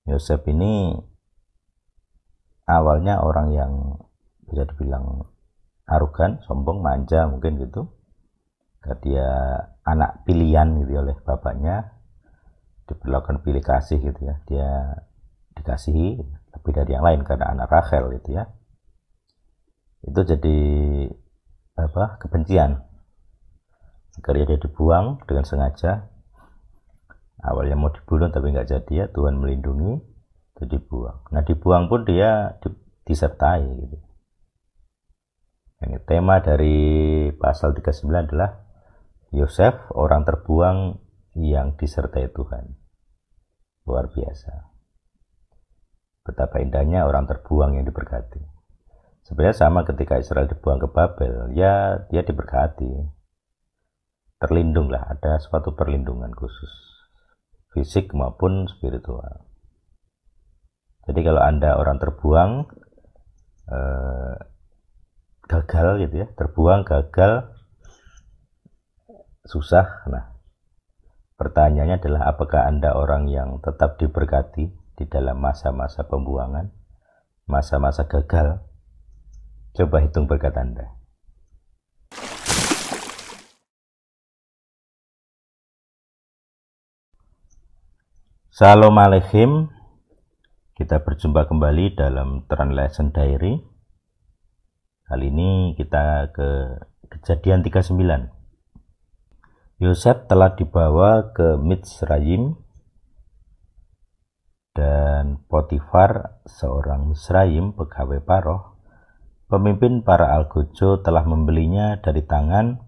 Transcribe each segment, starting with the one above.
Yosef ini awalnya orang yang bisa dibilang arogan, sombong, manja mungkin gitu. Dia anak pilihan gitu oleh bapaknya, diperlakukan pilih kasih gitu ya. Dia dikasihi lebih dari yang lain karena anak Rachel gitu ya. Itu jadi kebencian. Akhirnya dia dibuang dengan sengaja. Awalnya mau dibunuh tapi nggak jadi ya, Tuhan melindungi, itu dibuang. Nah dibuang pun dia disertai gitu. Ini tema dari pasal 39 adalah Yosef, orang terbuang yang disertai Tuhan. Luar biasa. Betapa indahnya orang terbuang yang diberkati. Sebenarnya sama ketika Israel dibuang ke Babel, ya dia diberkati. Terlindung lah, ada suatu perlindungan khusus, fisik maupun spiritual. Jadi kalau Anda orang terbuang, gagal gitu ya, terbuang, gagal, susah. Nah, pertanyaannya adalah apakah Anda orang yang tetap diberkati di dalam masa-masa pembuangan, masa-masa gagal? Coba hitung berkat Anda. Shalom Aleichem. Kita berjumpa kembali dalam Translation Diary. Kali ini kita ke Kejadian 39. Yosef telah dibawa ke Mitsrayim dan Potifar, seorang Misraim, pegawai Paroh, pemimpin para algojo, telah membelinya dari tangan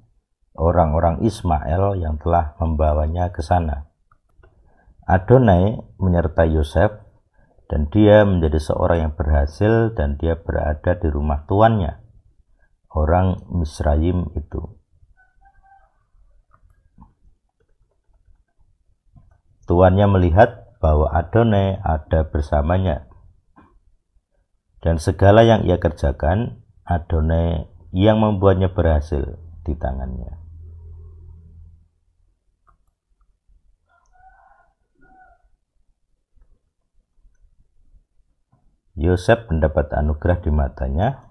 orang-orang Ismail yang telah membawanya ke sana. Adonai menyertai Yosef dan dia menjadi seorang yang berhasil dan dia berada di rumah tuannya, orang Misraim itu. Tuannya melihat bahwa Adonai ada bersamanya dan segala yang ia kerjakan, Adonai yang membuatnya berhasil di tangannya. Yosef mendapat anugerah di matanya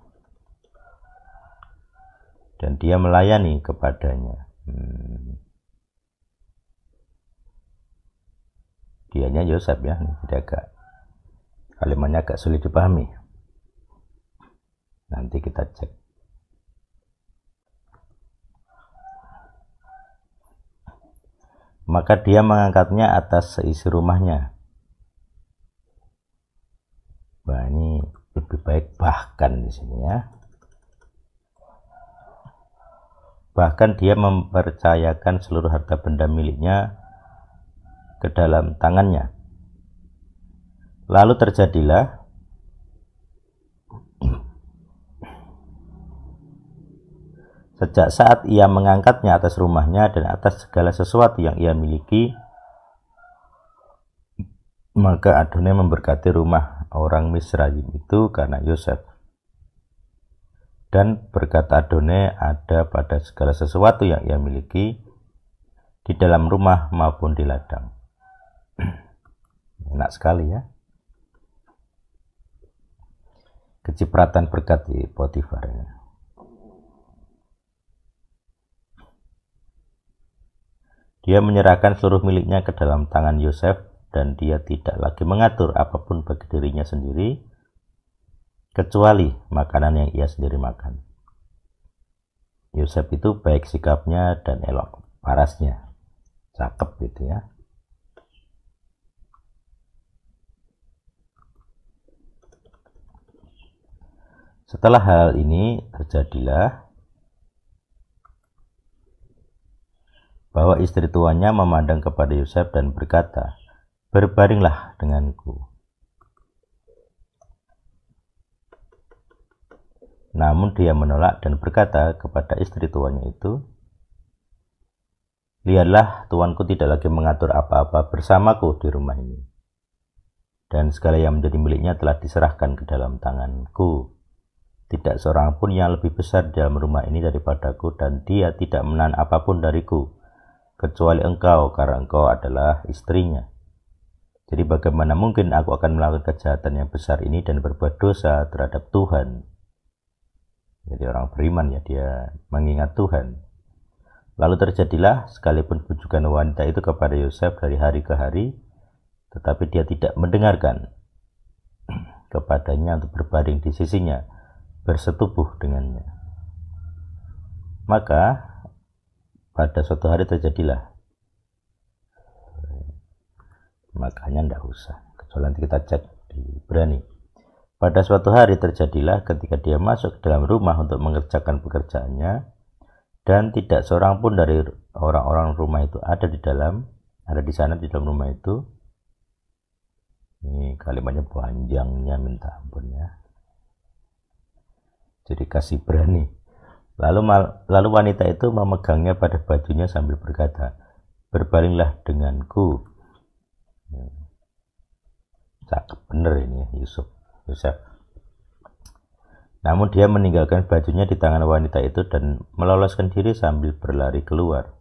dan dia melayani kepadanya. Dianya Yosef ya, jadi kalimatnya agak sulit dipahami. Nanti kita cek. Maka dia mengangkatnya atas seisi rumahnya. Wah, ini lebih baik bahkan di sini ya. Bahkan dia mempercayakan seluruh harta benda miliknya ke dalam tangannya. Lalu terjadilah sejak saat ia mengangkatnya atas rumahnya dan atas segala sesuatu yang ia miliki, maka Adonai memberkati rumah orang Misraim itu karena Yosef. Dan berkat Adonai ada pada segala sesuatu yang ia miliki, di dalam rumah maupun di ladang. Enak sekali ya. Kecipratan berkat di Potifar ya. Dia menyerahkan seluruh miliknya ke dalam tangan Yosef dan dia tidak lagi mengatur apapun bagi dirinya sendiri kecuali makanan yang ia sendiri makan. Yosef itu baik sikapnya dan elok parasnya, cakep gitu ya. Setelah hal ini terjadilah bahwa istri tuannya memandang kepada Yosef dan berkata, "Berbaringlah denganku." Namun dia menolak dan berkata kepada istri tuannya itu, "Lihatlah, tuanku tidak lagi mengatur apa-apa bersamaku di rumah ini. Dan segala yang menjadi miliknya telah diserahkan ke dalam tanganku. Tidak seorang pun yang lebih besar di dalam rumah ini daripadaku, dan dia tidak menahan apapun dariku, kecuali engkau, karena engkau adalah istrinya. Jadi bagaimana mungkin aku akan melakukan kejahatan yang besar ini dan berbuat dosa terhadap Tuhan. Jadi orang beriman ya, dia mengingat Tuhan. Lalu terjadilah sekalipun bujukan wanita itu kepada Yosef dari hari ke hari, tetapi dia tidak mendengarkan kepadanya untuk berbaring di sisinya, bersetubuh dengannya. Maka pada suatu hari terjadilah, makanya ndak usah, kecuali nanti kita cek di Ibrani. Pada suatu hari terjadilah ketika dia masuk ke dalam rumah untuk mengerjakan pekerjaannya, dan tidak seorang pun dari orang-orang rumah itu ada di sana di dalam rumah itu. Ini kalimatnya panjangnya minta ampun ya. Jadi kasih berani. Lalu wanita itu memegangnya pada bajunya sambil berkata, "Berbalinglah denganku." Cakep bener ini Yosef. Namun dia meninggalkan bajunya di tangan wanita itu dan meloloskan diri sambil berlari keluar.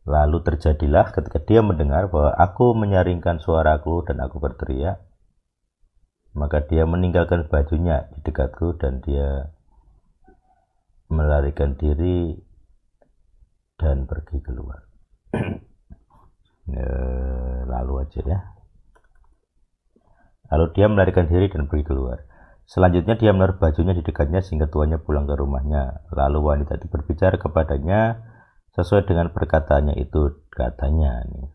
Lalu terjadilah ketika dia mendengar bahwa aku menyaringkan suaraku dan aku berteriak, maka dia meninggalkan bajunya di dekatku dan dia melarikan diri dan pergi keluar. Lalu aja ya. Lalu dia melarikan diri dan pergi keluar. Selanjutnya dia menaruh bajunya di dekatnya sehingga tuannya pulang ke rumahnya. Lalu wanita itu berbicara kepadanya sesuai dengan perkataannya itu, katanya nih.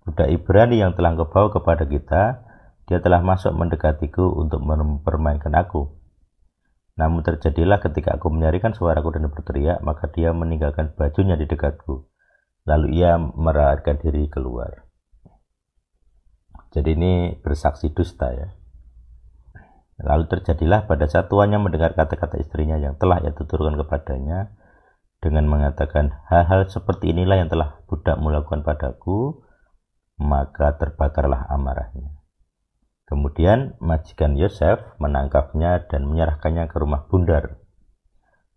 Budak Ibrani yang telah kau bawa kepada kita, dia telah masuk mendekatiku untuk mempermainkan aku. Namun terjadilah ketika aku menyaringkan suaraku dan berteriak, maka dia meninggalkan bajunya di dekatku. Lalu ia melarikan diri keluar. Jadi ini bersaksi dusta ya. Lalu terjadilah pada saat tuannya mendengar kata-kata istrinya yang telah ia tuturkan kepadanya dengan mengatakan, hal-hal seperti inilah yang telah budakmu lakukan padaku, maka terbakarlah amarahnya. Kemudian majikan Yosef menangkapnya dan menyerahkannya ke rumah bundar,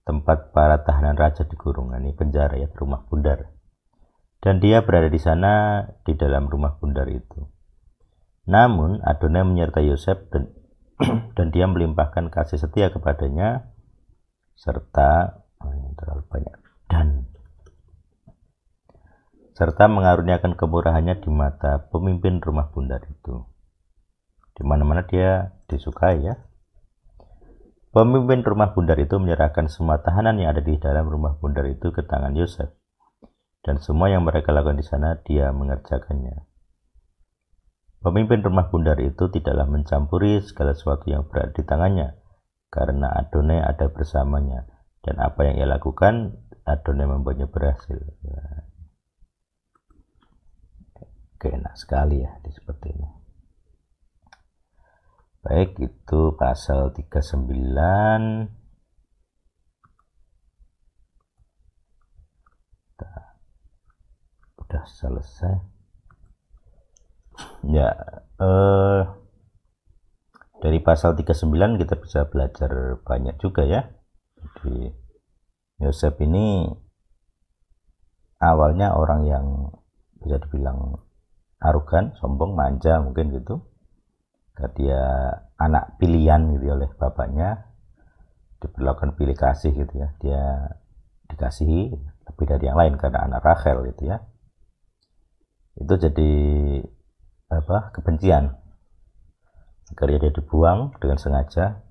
tempat para tahanan raja dikurung. Ini penjara ya, rumah bundar. Dan dia berada di sana di dalam rumah bundar itu. Namun Adonai menyertai Yosef dan dia melimpahkan kasih setia kepadanya serta terlalu banyak serta mengaruniakan kemurahannya di mata pemimpin rumah bundar itu. Di mana-mana dia disukai ya. Pemimpin rumah bundar itu menyerahkan semua tahanan yang ada di dalam rumah bundar itu ke tangan Yosef, dan semua yang mereka lakukan di sana dia mengerjakannya. Pemimpin rumah bundar itu tidaklah mencampuri segala sesuatu yang berada di tangannya, karena Adonai ada bersamanya, dan apa yang ia lakukan, Adonai membuatnya berhasil. Enak sekali ya seperti ini. Baik, itu pasal 39. Udah selesai. Ya, dari pasal 39 kita bisa belajar banyak juga ya. Jadi Yosef ini awalnya orang yang bisa dibilang arogan, sombong, manja mungkin gitu. Dia anak pilihan gitu oleh bapaknya, diperlakukan pilih kasih gitu ya. Dia dikasihi lebih dari yang lain karena anak Rachel gitu ya. Itu jadi kebencian. Akhirnya dia dibuang dengan sengaja.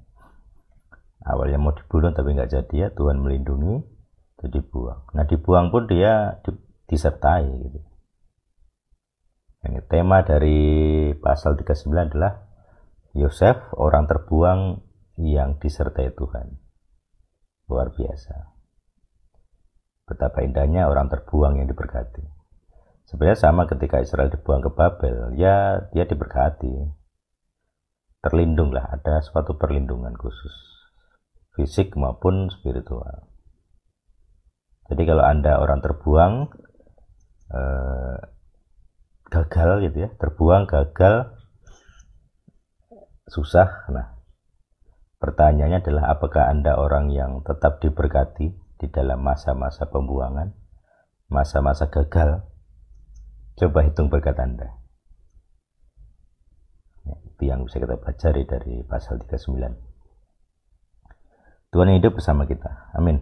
Awalnya mau dibunuh tapi nggak jadi ya, Tuhan melindungi, itu dibuang. Nah dibuang pun dia disertai gitu. Yang tema dari pasal 39 adalah Yosef, orang terbuang yang disertai Tuhan. Luar biasa. Betapa indahnya orang terbuang yang diberkati. Sebenarnya sama ketika Israel dibuang ke Babel, ya dia diberkati. Terlindunglah, ada suatu perlindungan khusus, fisik maupun spiritual. Jadi kalau Anda orang terbuang, gagal gitu ya, terbuang, gagal, susah. Nah, pertanyaannya adalah apakah Anda orang yang tetap diberkati di dalam masa-masa pembuangan, masa-masa gagal. Coba hitung berkat Anda. Ya, itu yang bisa kita pelajari dari pasal 39. Tuhan yang hidup bersama kita. Amin.